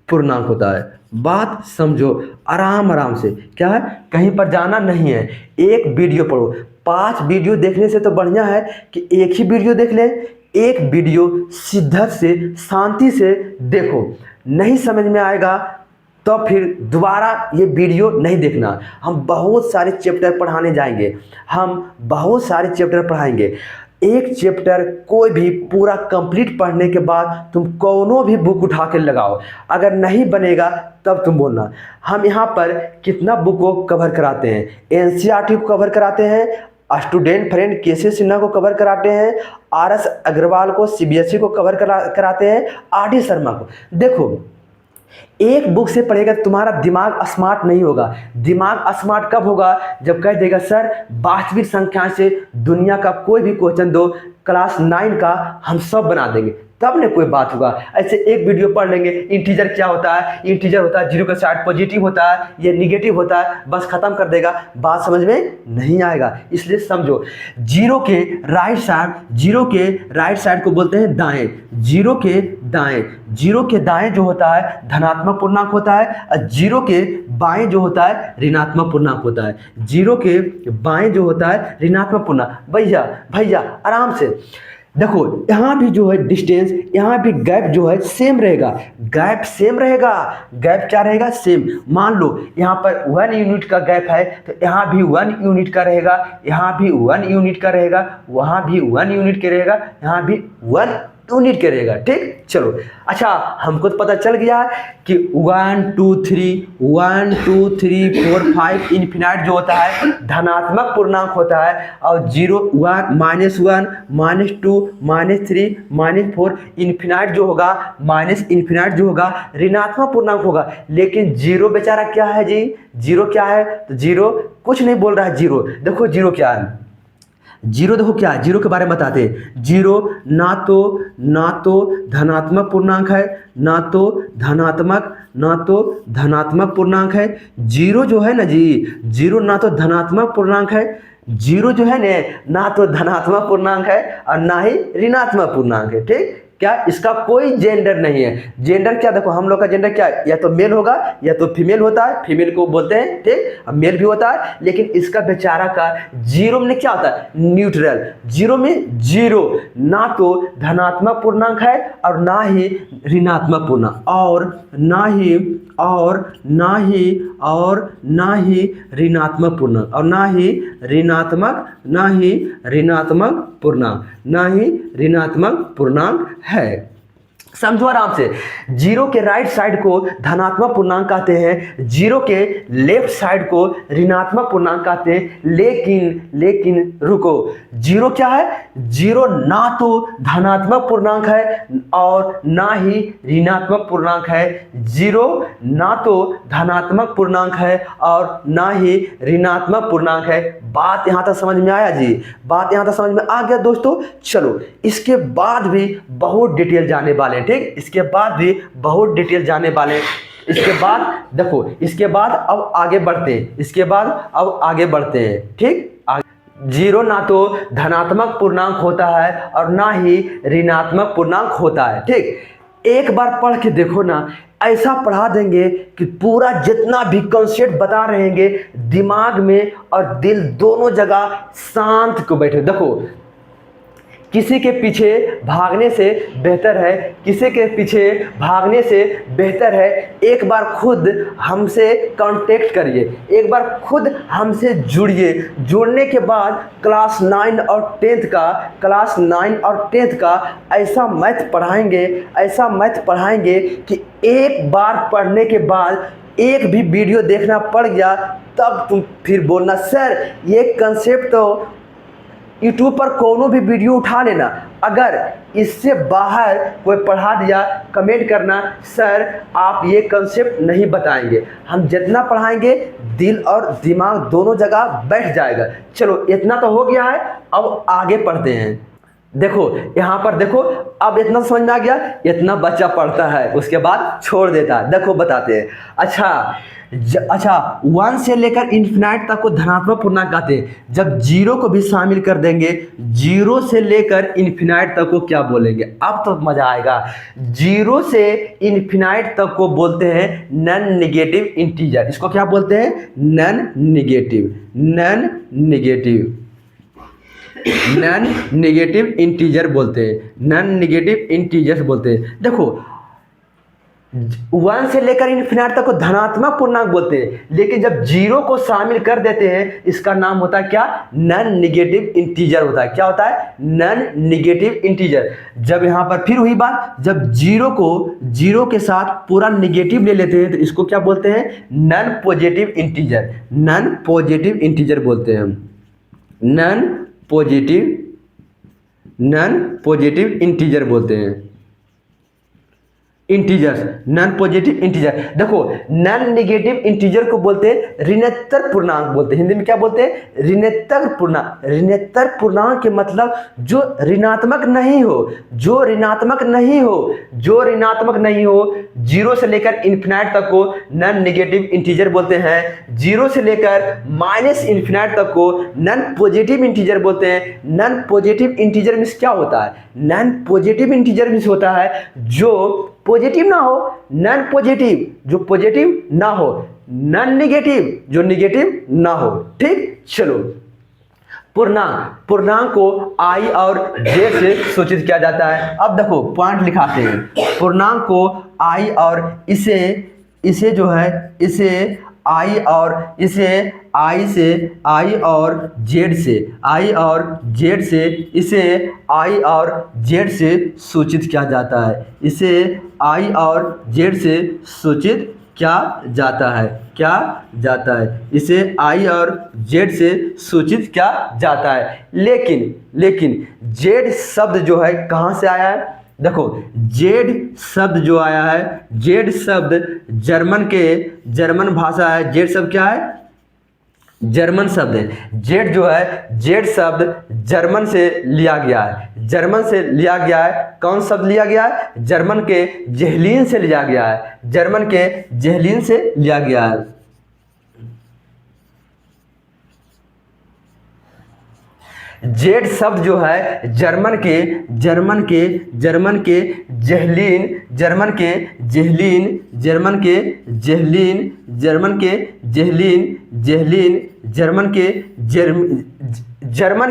Speaker 1: पूर्णांक होता है। बात समझो आराम से। क्या है, कहीं पर जाना नहीं है, एक वीडियो पढ़ो। 5 वीडियो देखने से तो बढ़िया है कि एक ही वीडियो देख ले। एक वीडियो शिद्दत से शांति से देखो, नहीं समझ में आएगा तो फिर दोबारा ये वीडियो नहीं देखना। हम बहुत सारे चैप्टर पढ़ाने जाएंगे, हम बहुत सारे चैप्टर पढ़ाएंगे। एक चैप्टर कोई भी पूरा कंप्लीट पढ़ने के बाद तुम कोनो भी बुक उठा के लगाओ, अगर नहीं बनेगा तब तुम बोलना। हम यहाँ पर कितना बुक को कवर कराते हैं, एनसीईआरटी को कवर कराते हैं, स्टूडेंट फ्रेंड केसी सिन्हा को कवर कराते हैं, आर एस अग्रवाल को सीबीएसई को कवर कराते हैं, आर डी शर्मा को। देखो एक बुक से पढ़ेगा तुम्हारा दिमाग स्मार्ट नहीं होगा। दिमाग स्मार्ट कब होगा, जब कह देगा सर वास्तविक संख्या से दुनिया का कोई भी क्वेश्चन दो, क्लास 9 का हम सब बना देंगे, तब न कोई बात होगा। ऐसे एक वीडियो पढ़ लेंगे, इंटीजर क्या होता है, इंटीजर होता है 0 के साइड पॉजिटिव होता है, ये निगेटिव होता है, बस खत्म कर देगा, बात समझ में नहीं आएगा। इसलिए समझो, 0 के राइट साइड, 0 के राइट साइड को बोलते हैं दाएं, 0 के दाएं, 0 के दाएं जो होता है धनात्मक पूर्णांक होता है, और 0 के बाएं जो होता है ऋणात्मक पूर्णांक होता है। 0 के बाएं जो होता है ऋणात्मक पूर्णांक। भैया आराम से देखो, यहाँ भी जो है डिस्टेंस, यहाँ भी गैप जो है सेम रहेगा, गैप सेम रहेगा, गैप क्या रहेगा, सेम। मान लो यहाँ पर 1 यूनिट का गैप है, तो यहाँ भी 1 यूनिट का रहेगा, यहाँ भी 1 यूनिट का रहेगा, वहाँ भी 1 यूनिट का रहेगा, यहाँ भी 1 यूनिट का रहेगा। ठीक, चलो अच्छा, हमको तो पता चल गया कि 1 2 3 1 2 3 4 5 इन्फिनाइट जो होता है धनात्मक पूर्णांक होता है, और 0 1 -1 -2 -3 -4 इन्फिनाइट जो होगा, माइनस इन्फिनाइट जो होगा ऋणात्मक पूर्णांक होगा। लेकिन 0 बेचारा क्या है जी, 0 क्या है, तो 0 कुछ नहीं बोल रहा है। 0 देखो, 0 क्या है, 0 देखो क्या है, 0 के बारे में बताते हैं। 0 ना तो धनात्मक पूर्णांक है, ना तो धनात्मक पूर्णांक है। 0 जो है ना जी, 0 ना तो धनात्मक पूर्णांक है, 0 जो है ना तो धनात्मक पूर्णांक है और ना ही ऋणात्मक पूर्णांक है। ठीक, क्या इसका कोई जेंडर नहीं है। जेंडर क्या, देखो हम लोग का जेंडर क्या है, या तो मेल होगा या तो फीमेल होता है, फीमेल को बोलते हैं, ठीक, अब मेल भी होता है। लेकिन इसका बेचारा का 0 में क्या होता है, न्यूट्रल। 0 में 0 ना तो धनात्मक पूर्णांक है और ना ही ऋणात्मक पूर्णांक, और ना ही ऋणात्मक पूर्णांक, और ना ही ऋणात्मक पूर्णांक है। समझो आराम से, 0 के राइट साइड को धनात्मक पूर्णांक कहते हैं, 0 के लेफ्ट साइड को ऋणात्मक पूर्णांक कहते हैं। लेकिन रुको, 0 क्या है, 0 ना तो धनात्मक पूर्णांक है और ना ही ऋणात्मक पूर्णांक है। 0 ना तो धनात्मक पूर्णांक है और ना ही ऋणात्मक पूर्णांक है। बात यहाँ तक समझ में आया जी, बात यहाँ तक समझ में आ गया दोस्तों। चलो इसके बाद भी बहुत डिटेल जाने वाले, ठीक, इसके बाद भी बहुत डिटेल जाने वाले। इसके बाद देखो, इसके बाद अब आगे बढ़ते हैं, ठीक। 0 ना तो धनात्मक पूर्णांक होता है और ना ही ऋणात्मक पूर्णांक होता है, ठीक। एक बार पढ़ के देखो ना, ऐसा पढ़ा देंगे कि पूरा जितना भी कॉन्सेप्ट बता रहेंगे दिमाग में और दिल दोनों जगह शांत को बैठे। देखो, किसी के पीछे भागने से बेहतर है, एक बार खुद हमसे कांटेक्ट करिए, एक बार खुद हमसे जुड़िए। जुड़ने के बाद क्लास 9 और 10th का ऐसा मैथ पढ़ाएंगे कि एक बार पढ़ने के बाद एक भी वीडियो देखना पड़ गया तब तुम फिर बोलना सर ये कंसेप्ट तो यूट्यूब पर कोनो भी वीडियो उठा लेना, अगर इससे बाहर कोई पढ़ा दिया कमेंट करना सर आप ये कंसेप्ट नहीं बताएंगे। हम जितना पढ़ाएंगे दिल और दिमाग दोनों जगह बैठ जाएगा। चलो इतना तो हो गया है, अब आगे पढ़ते हैं। देखो यहाँ पर देखो, अब इतना समझ में आ गया, इतना बच्चा पढ़ता है उसके बाद छोड़ देता है। देखो बताते हैं, अच्छा 1 से लेकर इन्फिनाइट तक को धनात्मक पूर्णांक कहते हैं। जब 0 को भी शामिल कर देंगे, 0 से लेकर इन्फिनाइट तक को क्या बोलेंगे, अब तो मजा आएगा। 0 से इन्फिनाइट तक को बोलते हैं नॉन नेगेटिव इंटीजर। इसको क्या बोलते हैं, नॉन नेगेटिव इंटीजर बोलते हैं, नॉन नेगेटिव इंटीजर्स बोलते हैं। देखो वन से लेकर इन्फिनाइट तक को धनात्मक पूर्णांक बोलते हैं, लेकिन जब जीरो को शामिल कर देते हैं इसका नाम होता है क्या, नॉन नेगेटिव इंटीजर होता है। क्या होता है, नॉन नेगेटिव इंटीजर। जब यहां पर फिर वही बात, जब जीरो के साथ पूरा नेगेटिव ले लेते हैं तो इसको क्या बोलते हैं, non positive integer. Non positive integer बोलते हैं, नॉन पॉजिटिव इंटीजर बोलते हैं। Integers, non positive integer. देखो नॉन नेगेटिव इंटीजर को बोलते हैं ऋणात्मक पूर्णांक बोलते हैं। हिंदी में क्या बोलते हैं, ऋणात्मक पूर्णांक। ऋणात्मक पूर्णांक के मतलब जो ऋणात्मक नहीं हो, जो ऋणात्मक नहीं हो, जीरो से लेकर इन्फिनाइट तक को नॉन नेगेटिव इंटीजर बोलते हैं। जीरो से लेकर माइनस इन्फिनाइट तक को नॉन पॉजिटिव इंटीजर बोलते हैं। नॉन पॉजिटिव इंटीजर मींस क्या होता है, नॉन पॉजिटिव इंटीजर मींस होता है जो पॉजिटिव ना हो, नॉन पॉजिटिव जो पॉजिटिव ना हो, नॉन नेगेटिव जो नेगेटिव ना हो। ठीक, चलो पूर्णांक को आई और जे से सूचित किया जाता है। अब देखो पॉइंट लिखाते हैं, पूर्णांक को आई और इसे जो है इसे आई और जेड से सूचित किया जाता है। इसे आई और जेड से सूचित इसे आई और जेड से सूचित किया जाता है। लेकिन जेड शब्द जो है कहाँ से आया है, देखो जेड शब्द जो आया है, जेड शब्द जर्मन भाषा है। जेड शब्द क्या है, जर्मन शब्द है। जेड शब्द जर्मन से लिया गया है। कौन शब्द लिया गया है, जर्मन के जेहलीन से लिया गया है। जेड शब्द जो है जर्मन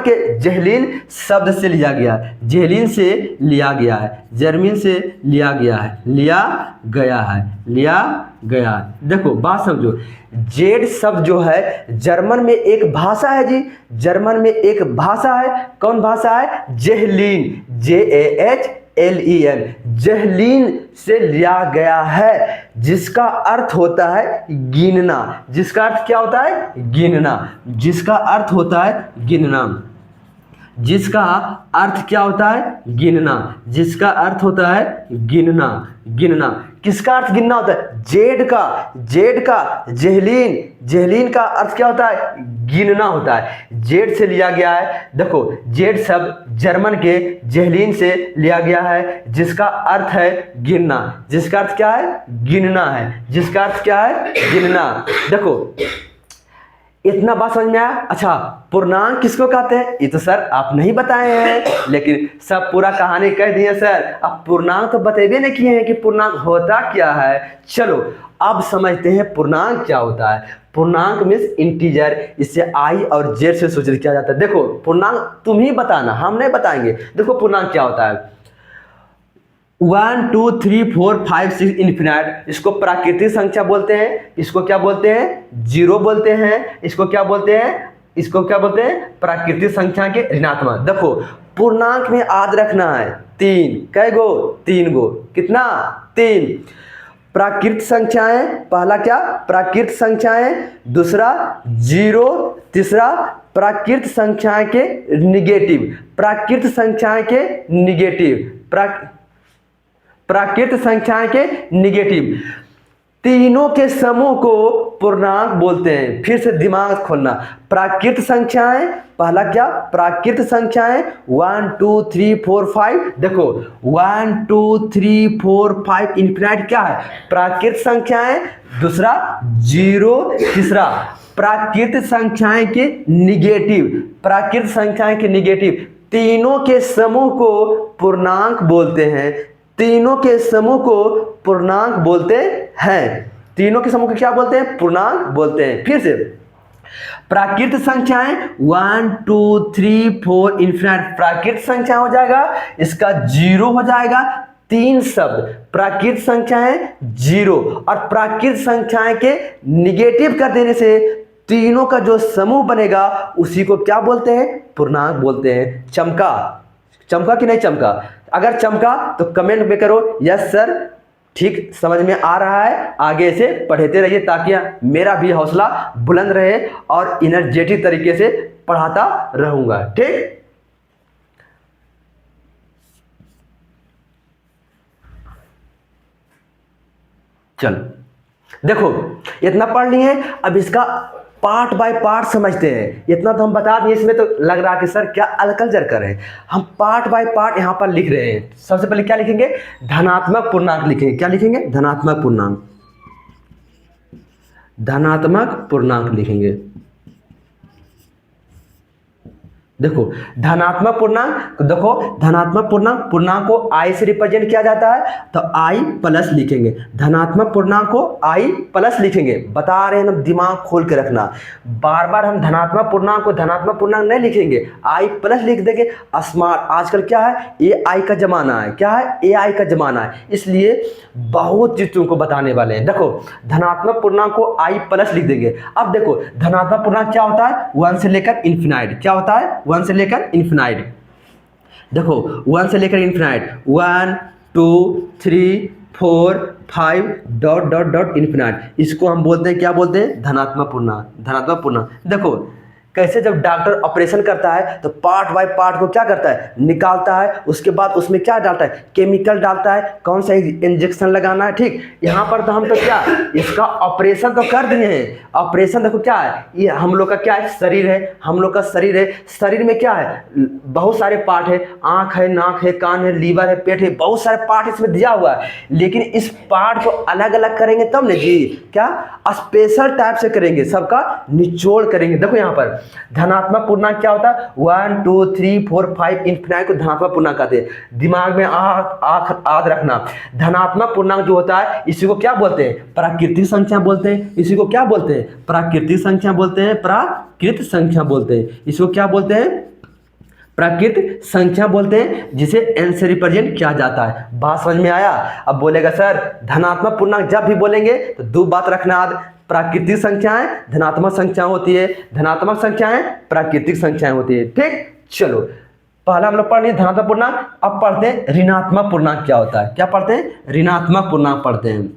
Speaker 1: के जेहलीन शब्द से लिया गया है। देखो बात समझो, जेड शब्द जो है जर्मन में एक भाषा है जी, कौन भाषा है, जेहलीन, JAHLEN, जेहलीन से लिया गया है, जिसका अर्थ होता है गिनना। जिसका अर्थ क्या होता है, गिनना। जिसका अर्थ होता है गिनना। किसका अर्थ गिनना होता है, जेड का। जेहलीन का अर्थ क्या होता है, गिनना होता है। जेड से लिया गया है। देखो जेड शब्द जर्मन के जेहलीन से लिया गया है, जिसका अर्थ है गिनना। जिसका अर्थ क्या है, गिनना। देखो इतना बात समझ में आया। अच्छा पूर्णांक किसको कहते हैं, ये तो सर आप नहीं बताए हैं, लेकिन सब पूरा कहानी कह दिए सर। अब पूर्णांक तो बतेबे नहीं किए हैं कि पूर्णांक होता क्या है। चलो अब समझते हैं पूर्णांक क्या होता है। पूर्णांक मीन्स इंटीजर, इससे आई और जेड से सूचित किया जाता है। देखो पूर्णांक तुम ही बताना, हम नहीं बताएंगे। देखो पूर्णांक क्या होता है, 1 2 3 4 5 6 इन्फिनाइट, इसको प्राकृतिक संख्या बोलते हैं। इसको क्या बोलते हैं, जीरो बोलते हैं। इसको क्या बोलते हैं, प्राकृतिक संख्या के ऋणात्मक। देखो पूर्णांक में याद रखना है 3, कै गो, 3 गो, कितना, 3। प्राकृतिक संख्याएं, पहला क्या, प्राकृतिक संख्याएं, दूसरा जीरो, तीसरा प्राकृतिक संख्याएं के निगेटिव। प्राकृतिक संख्याएं के निगेटिव, तीनों के समूह को पूर्णांक बोलते हैं। फिर से दिमाग खोलना, प्राकृतिक संख्याएं, पहला क्या, प्राकृतिक संख्याएं 1 2 3 4 5। देखो 1 2 3 4 5 इन्फिनाइट क्या है, प्राकृतिक संख्याएं। दूसरा जीरो, तीसरा प्राकृतिक संख्याएं के निगेटिव। तीनों के समूह को पूर्णांक बोलते हैं। तीनों के समूह को पूर्णांक बोलते हैं। तीनों के समूह को क्या बोलते हैं, पूर्णांक बोलते हैं। फिर से प्राकृतिक संख्याएं 1 2 3 4 इन्फिनाइट प्राकृतिक संख्या हो जाएगा, इसका जीरो हो जाएगा, तीन शब्द, प्राकृत संख्याएं जीरो और प्राकृत संख्याएं के निगेटिव कर देने से तीनों का जो समूह बनेगा उसी को क्या बोलते हैं? पूर्णांक बोलते हैं। चमका? चमका कि नहीं चमका? अगर चमका तो कमेंट में करो यस सर, ठीक समझ में आ रहा है। आगे से पढ़ते रहिए ताकि मेरा भी हौसला बुलंद रहे और एनर्जेटिक तरीके से पढ़ाता रहूंगा। ठीक, चलो देखो इतना पढ़ लिए, अब इसका पार्ट बाय पार्ट समझते हैं। इतना तो हम बता दिए, इसमें तो लग रहा है कि सर क्या अलकलजर करें। हम पार्ट बाय पार्ट यहाँ पर लिख रहे हैं। सबसे पहले क्या लिखेंगे? धनात्मक पूर्णांक लिखेंगे। क्या लिखेंगे? धनात्मक पूर्णांक। धनात्मक पूर्णांक लिखेंगे। देखो धनात्मक पूर्णांक, देखो धनात्मक पूर्णांक को i से रिप्रेजेंट किया जाता है तो i प्लस लिखेंगे। धनात्मक पूर्णांक को i प्लस लिखेंगे। बता रहे हैं ना, दिमाग खोल के रखना। बार बार हम धनात्मक पूर्णांक को धनात्मक पूर्णांक नहीं लिखेंगे, i प्लस लिख देंगे। स्मार्ट आजकल क्या है? AI का जमाना है। क्या है? AI का जमाना है, इसलिए बहुत चीज तुमको बताने वाले हैं। देखो धनात्मक पूर्णांक को i प्लस लिख देंगे। अब देखो धनात्मक पूर्णांक क्या होता है? 1 से लेकर इन्फिनाइट। क्या होता है? 1 से लेकर इन्फिनाइट। देखो 1 से लेकर infinite, 1 2 3 4 5 dot dot dot infinite. इसको हम बोलते हैं, क्या बोलते हैं? धनात्मक पूर्णांक। धनात्मक पूर्णांक। देखो कैसे जब डॉक्टर ऑपरेशन करता है तो पार्ट बाय पार्ट को क्या करता है? निकालता है। उसके बाद उसमें क्या डालता है? केमिकल डालता है, कौन सा इंजेक्शन लगाना है। ठीक, यहाँ पर तो हम तो क्या इसका ऑपरेशन तो कर दिए हैं। ऑपरेशन देखो क्या है, ये हम लोग का क्या है? शरीर है। हम लोग का शरीर है। शरीर में क्या है? बहुत सारे पार्ट है। आँख है, नाक है, कान है, लीवर है, पेट है, बहुत सारे पार्ट इसमें दिया हुआ है। लेकिन इस पार्ट को अलग अलग करेंगे तब ना जी, क्या स्पेशल टाइप से करेंगे, सबका निचोड़ करेंगे। देखो यहाँ पर धनात्मक पूर्णांक क्या होता है? 1 2 3 4 5 इन्फिनाइट को धनात्मक पूर्णांक कहते हैं। दिमाग में याद रखना, धनात्मक पूर्णांक जो होता है इसी को क्या बोलते हैं? प्राकृतिक संख्या बोलते हैं। इसी को क्या बोलते हैं? प्राकृतिक संख्या बोलते हैं। प्राकृत संख्या बोलते हैं। इसको क्या बोलते हैं? प्राकृत संख्या बोलते हैं, जिसे n से रिप्रेजेंट किया जाता है। बात समझ में आया? अब बोलेगा सर धनात्मक पूर्णांक जब भी बोलेंगे तो दो बात रखना, प्राकृतिक संख्याएं धनात्मक संख्या होती है, धनात्मक संख्याएं प्राकृतिक संख्याएं होती है। ठीक, चलो पहला हम लोग पढ़ लिए धनात्मक पूर्णांक। अब पढ़ते हैं ऋणात्मक पूर्णांक क्या होता है। क्या पढ़ते हैं? ऋणात्मक पूर्णांक पढ़ते हैं।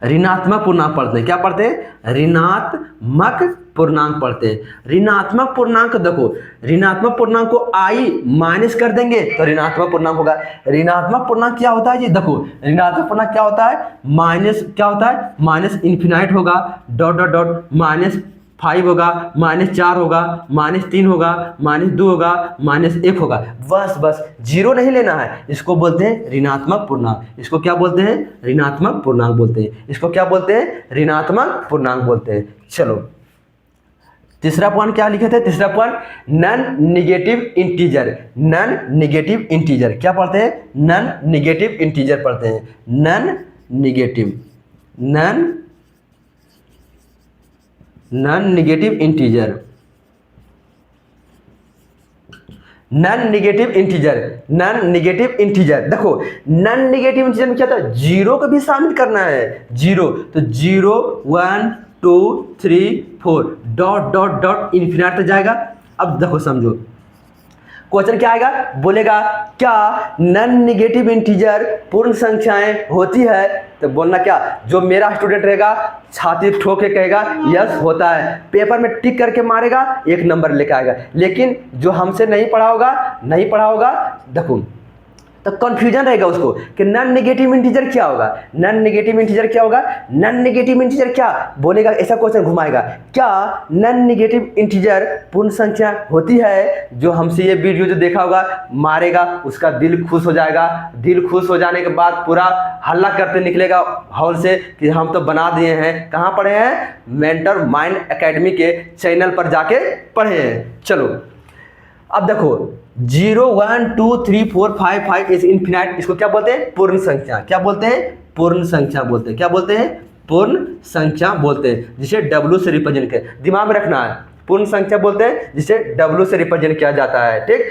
Speaker 1: ऋणात्मक पूर्णांक पढ़ते हैं। क्या पढ़ते हैं? ऋणात्मक पूर्णांक पढ़ते हैं। ऋणात्मक पूर्णांक देखो, ऋणात्मक पूर्णांक को i माइनस कर देंगे तो ऋणात्मक पूर्णांक होगा। ऋणात्मक पूर्णांक क्या होता है जी? देखो ऋणात्मक पूर्णांक क्या होता है? माइनस क्या होता है? माइनस इन्फिनाइट होगा, डॉट डॉट डॉट, -5 होगा, -4 होगा, -3 होगा, -2 होगा, -1 होगा। बस जीरो नहीं लेना है। इसको बोलते हैं ऋणात्मक पूर्णांक। इसको क्या बोलते हैं? ऋणात्मक पूर्णांक बोलते हैं। इसको क्या बोलते हैं? ऋणात्मक पूर्णांक बोलते हैं। चलो तीसरा पॉइंट क्या लिखे थे? तीसरा point non negative integer. Non negative integer क्या पढ़ते हैं? नॉन निगेटिव इंटीजर पढ़ते हैं। Non negative non negative integer. Non negative integer. Non negative integer देखो नॉन निगेटिव इंटीजर में क्या था? जीरो को भी शामिल करना है। जीरो तो 0 1 2 3 4 डॉट डॉट डॉट इन्फिनाइट तक जाएगा। अब देखो समझो क्वेश्चन क्या आएगा? बोलेगा क्या नॉन निगेटिव इंटीजर पूर्ण संख्याएं होती है? तो बोलना क्या, जो मेरा स्टूडेंट रहेगा छाती ठोक के कहेगा यस होता है, पेपर में टिक करके मारेगा, 1 नंबर लेके आएगा। लेकिन जो हमसे नहीं पढ़ा होगा देखो तो कंफ्यूजन रहेगा उसको कि नॉन नेगेटिव इंटीजर क्या होगा। नॉन नेगेटिव इंटीजर क्या होगा? नॉन नेगेटिव इंटीजर क्या बोलेगा, ऐसा क्वेश्चन घुमाएगा। क्या नॉन नेगेटिव इंटीजर पूर्ण संख्या होती है? जो हमसे ये वीडियो जो देखा होगा मारेगा, उसका दिल खुश हो जाएगा। दिल खुश हो जाने के बाद पूरा हल्ला करते निकलेगा हॉल से कि हम तो बना दिए हैं। कहाँ पढ़े हैं? मेंटर माइंड एकेडमी के चैनल पर जाके पढ़े हैं। चलो अब देखो 0 1 2 3 4 5 5 इज इन्फिनाइट। इसको क्या बोलते हैं? पूर्ण संख्या। क्या बोलते हैं? पूर्ण संख्या बोलते हैं। क्या बोलते हैं? पूर्ण संख्या बोलते हैं, जिसे W से रिप्रेजेंट कर। दिमाग में रखना है पूर्ण संख्या बोलते हैं जिसे W से रिप्रेजेंट किया जाता है, ठीक।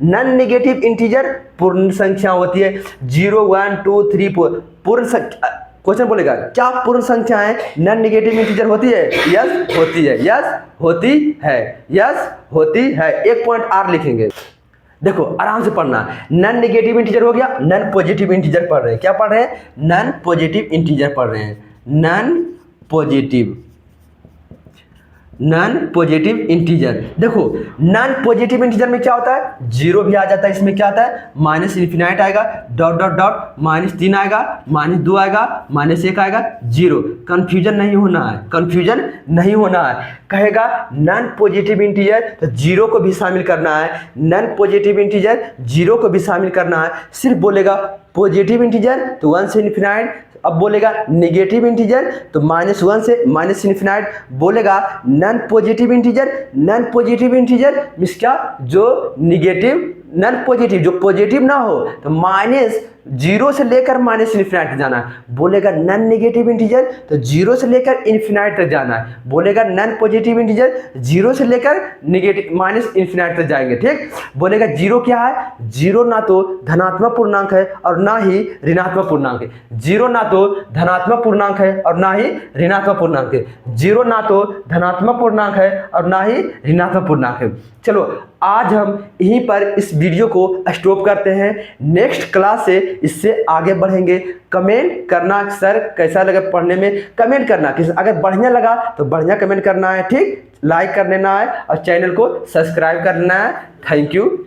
Speaker 1: नॉन नेगेटिव इंटीजर पूर्ण संख्या होती है, 0 1 2 3 4 पूर्ण संख्या। क्वेश्चन बोलेगा क्या पूर्ण संख्याएं नॉन नेगेटिव इंटीजर होती है? यस होती है, यस होती है, यस होती है। एक पॉइंट आर लिखेंगे। देखो आराम से पढ़ना। नॉन नेगेटिव इंटीजर हो गया, नॉन पॉजिटिव इंटीजर पढ़ रहे हैं। क्या पढ़ रहे हैं? नॉन पॉजिटिव इंटीजर पढ़ रहे हैं। Non positive integer. देखो नॉन पॉजिटिव इंटीजर में क्या होता है? 0 भी आ जाता है, इसमें क्या आता है? माइनस इन्फिनाइट आएगा, डॉट डॉट डॉट, -3 आएगा, -2 आएगा, -1 आएगा, 0। कंफ्यूजन नहीं होना है, कंफ्यूजन नहीं होना है। कहेगा नॉन पॉजिटिव इंटीजर तो 0 को भी शामिल करना है, नॉन पॉजिटिव इंटीजर 0 को भी शामिल करना है। सिर्फ बोलेगा पॉजिटिव इंटीजर तो 1 से इन्फिनाइट, अब बोलेगा नेगेटिव इंटीजर तो -1 से माइनस इन्फिनाइट, बोलेगा non positive integer, non positive integer means क्या? जो नेगेटिव, नॉन पॉजिटिव जो पॉजिटिव ना हो तो -0 से लेकर माइनस इन्फिनाइट जाना है। बोलेगा नॉन नेगेटिव इंटीजर तो 0 से लेकर इन्फिनाइट तक जाना है। बोलेगा नॉन पॉजिटिव इंटीजर 0 से लेकर नेगेटिव माइनस इन्फिनाइट तक जाएंगे, ठीक। बोलेगा 0 क्या है? 0 ना तो धनात्मक पूर्णांक है और ना ही ऋणात्मक पूर्णांक है। 0 ना तो धनात्मक पूर्णांक है और ना ही ऋणात्मक पूर्णांक है। 0 ना तो धनात्मक पूर्णांक है और ना ही ऋणात्मक पूर्णांक है। चलो आज हम यहीं पर इस वीडियो को स्टॉप करते हैं। नेक्स्ट क्लास से इससे आगे बढ़ेंगे। कमेंट करना सर कैसा लगा पढ़ने में, कमेंट करना कि अगर बढ़िया लगा तो बढ़िया कमेंट करना है, ठीक। लाइक कर लेना है और चैनल को सब्सक्राइब करना है। Thank you.